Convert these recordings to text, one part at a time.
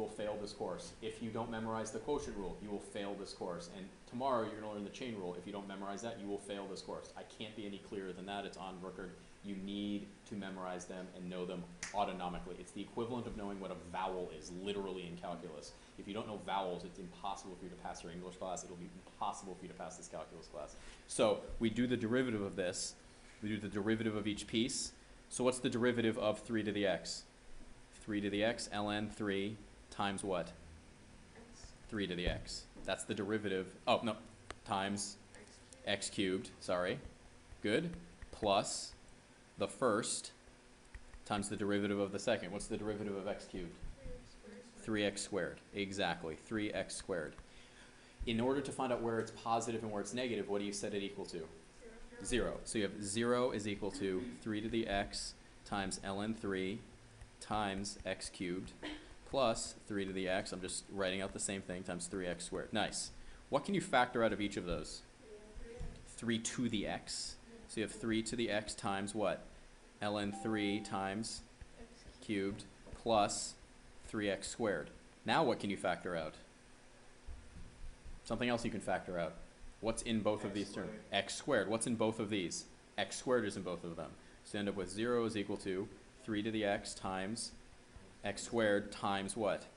will fail this course. If you don't memorize the quotient rule, you will fail this course. And tomorrow you're going to learn the chain rule. If you don't memorize that, you will fail this course. I can't be any clearer than that. It's on record. You need to memorize them and know them autonomically. It's the equivalent of knowing what a vowel is, literally in calculus. If you don't know vowels, it's impossible for you to pass your English class. It'll be impossible for you to pass this calculus class. So we do the derivative of this. We do the derivative of each piece. So what's the derivative of 3 to the x? 3 to the x, ln 3 times what? 3 to the x. That's the derivative. Oh, no. Times x cubed. Sorry. Good. Plus the first times the derivative of the second. What's the derivative of x cubed? 3x squared. Exactly. 3x squared. In order to find out where it's positive and where it's negative, what do you set it equal to? 0. So you have 0 is equal to 3 to the x times ln 3 times x cubed plus 3 to the x. I'm just writing out the same thing, times 3x squared. Nice. What can you factor out of each of those? 3 to the x. So you have 3 to the x times what? ln 3 times cubed plus 3x squared. Now what can you factor out? Something else you can factor out. What's in both of these terms? X squared. What's in both of these? X squared is in both of them. So you end up with 0 is equal to 3 to the x times x squared times what?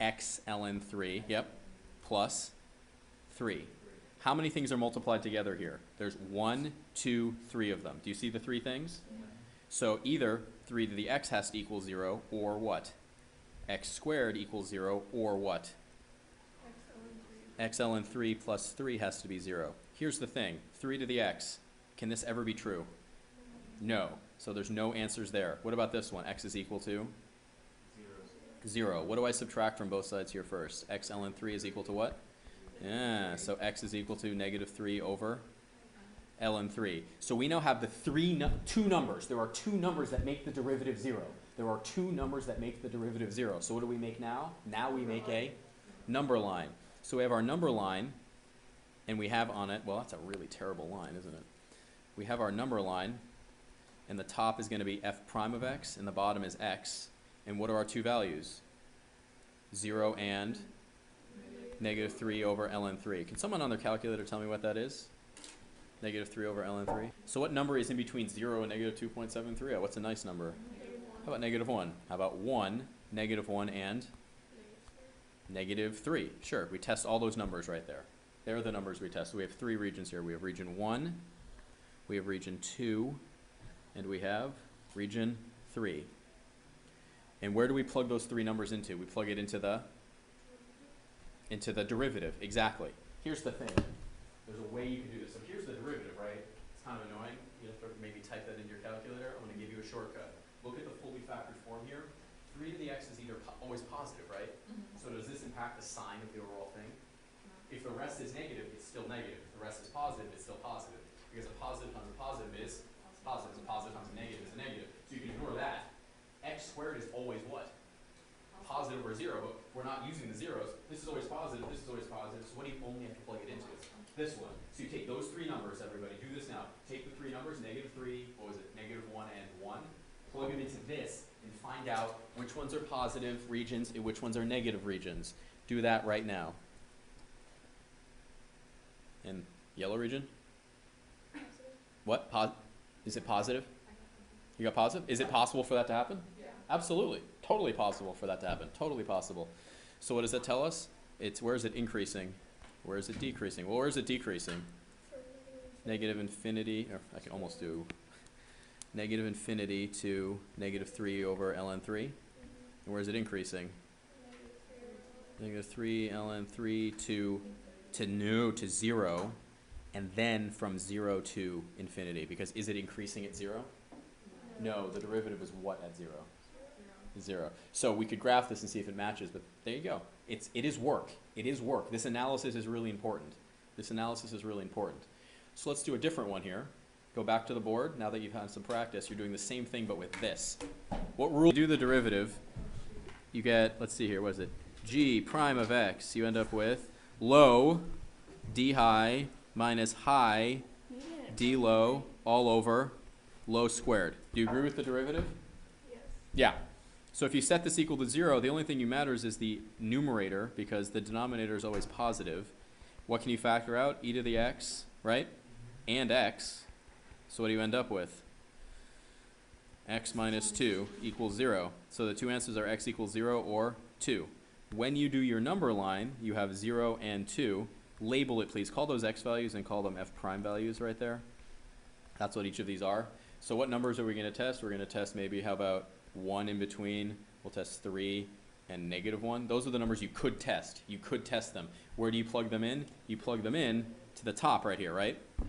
X ln 3, yep, plus 3. How many things are multiplied together here? There's 1, 2, 3 of them. Do you see the 3 things? So either 3 to the x has to equal 0 or what? X squared equals 0 or what? X ln 3 plus 3 has to be 0. Here's the thing. 3 to the x. Can this ever be true? No. So there's no answers there. What about this one? X is equal to? 0. What do I subtract from both sides here first? X ln 3 is equal to what? Yeah, so x is equal to negative 3 over ln 3. So we now have the two numbers. There are two numbers that make the derivative 0. There are two numbers that make the derivative 0. So what do we make now? Now we make a number line. So we have our number line, and we have on it, well, that's a really terrible line, isn't it? We have our number line, and the top is going to be f prime of x, and the bottom is x. And what are our two values? 0 and negative 3 over ln 3. Can someone on their calculator tell me what that is? Negative 3 over ln 3. So what number is in between 0 and negative 2.73? Oh, what's a nice number? How about negative 1? How about 1, negative 1, and negative 3? Sure, we test all those numbers right there. They're the numbers we test. So we have 3 regions here. We have region 1, we have region 2, and we have region 3. And where do we plug those 3 numbers into? We plug it into the derivative. Exactly. Here's the thing. There's a way you can do this. So here's the derivative, right? It's kind of annoying. You have to maybe type that into your calculator. I'm going to give you a shortcut. Look at the fully factored form here. 3 to the x is either always positive, right? So does this impact the sign of the overall thing? If the rest is negative, it's still negative. If the rest is positive, it's still positive. Because a positive times a positive is positive. A positive times a negative is a negative. So you can ignore that. X squared is always what? Positive or 0, but we're not using the zeros. This is always positive, this is always positive. So what do you only have to plug it into? This one. So you take those 3 numbers, everybody. Do this now. Take the 3 numbers, negative 3, what was it? Negative 1 and 1. Plug them into this and find out which ones are positive regions and which ones are negative regions. Do that right now. And yellow region? What? Is it positive? You got positive? Is it possible for that to happen? Yeah. Absolutely. Totally possible for that to happen. Totally possible. So what does that tell us? It's where is it increasing? Where is it decreasing? Well, where is it decreasing? Negative infinity, or I can almost do negative infinity to negative 3 over ln 3. And where is it increasing? Negative 3 ln 3 to 0, and then from 0 to infinity. Because is it increasing at 0? No, the derivative is what at 0? 0. So we could graph this and see if it matches, but there you go. It is work. It is work. This analysis is really important. This analysis is really important. So let's do a different one here. Go back to the board. Now that you've had some practice, you're doing the same thing but with this. What rule? You do the derivative, you get, let's see here, what is it? G prime of x. You end up with low d high minus high d low all over low squared. Do you agree with the derivative? Yes. Yeah. So if you set this equal to 0, the only thing that matters is the numerator, because the denominator is always positive. What can you factor out? E to the x, right? And x. So what do you end up with? X minus 2 equals 0. So the two answers are x equals 0 or 2. When you do your number line, you have 0 and 2. Label it, please. Call those x values and call them f prime values right there. That's what each of these are. So what numbers are we going to test? We're going to test maybe, how about 1 in between? We'll test 3 and -1. Those are the numbers you could test. You could test them. Where do you plug them in? You plug them in to the top right here, right? Do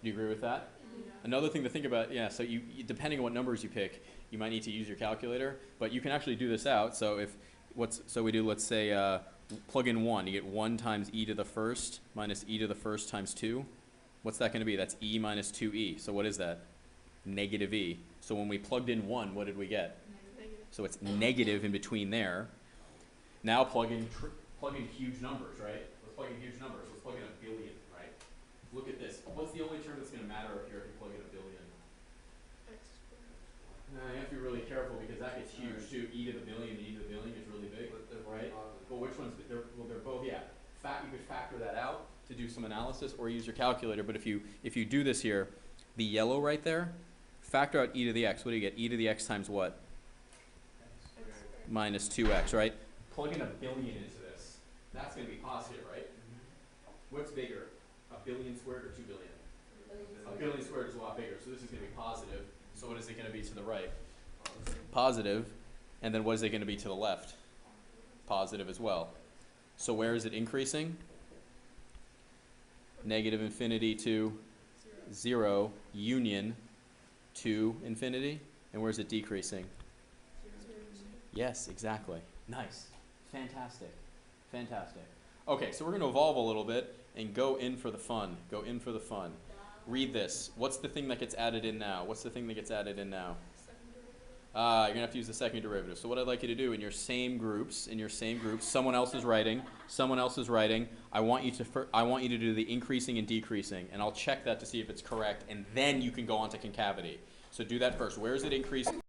you agree with that? Yeah. Another thing to think about, yeah, so you depending on what numbers you pick, you might need to use your calculator, but you can actually do this out. So if so we do, let's say, plug in 1. You get 1 times e to the first minus e to the first times 2. What's that going to be? That's e minus 2e. So what is that? Negative e. So when we plugged in 1, what did we get? Negative. So it's negative in between there. Now plug in huge numbers, right? Let's plug in huge numbers. Let's plug in 1 billion, right? Look at this. What's the only term that's going to matter up here if you plug in 1 billion? X squared. You have to be really careful because that gets huge too. E to the billion, e to the billion gets really big, right? But which ones? They're both, yeah. You could factor that out to do some analysis or use your calculator. But if you do this here, the yellow right there, factor out e to the x. What do you get? E to the x times what? Minus 2x, right? Plug in 1 billion into this. That's going to be positive, right? What's bigger? 1 billion squared or 2 billion? 1 billion squared is a lot bigger, so this is going to be positive. So what is it going to be to the right? Positive. And then what is it going to be to the left? Positive as well. So where is it increasing? Negative infinity to 0, union to infinity. And where is it decreasing? Yes, exactly. Nice. Fantastic. Fantastic. Okay, so we're going to evolve a little bit and go in for the fun. Go in for the fun. Read this. What's the thing that gets added in now? What's the thing that gets added in now? You're going to have to use the second derivative. So what I'd like you to do in your same groups, someone else is writing, I want you to do the increasing and decreasing, and I'll check that to see if it's correct, and then you can go on to concavity. So do that first. Where is it increasing?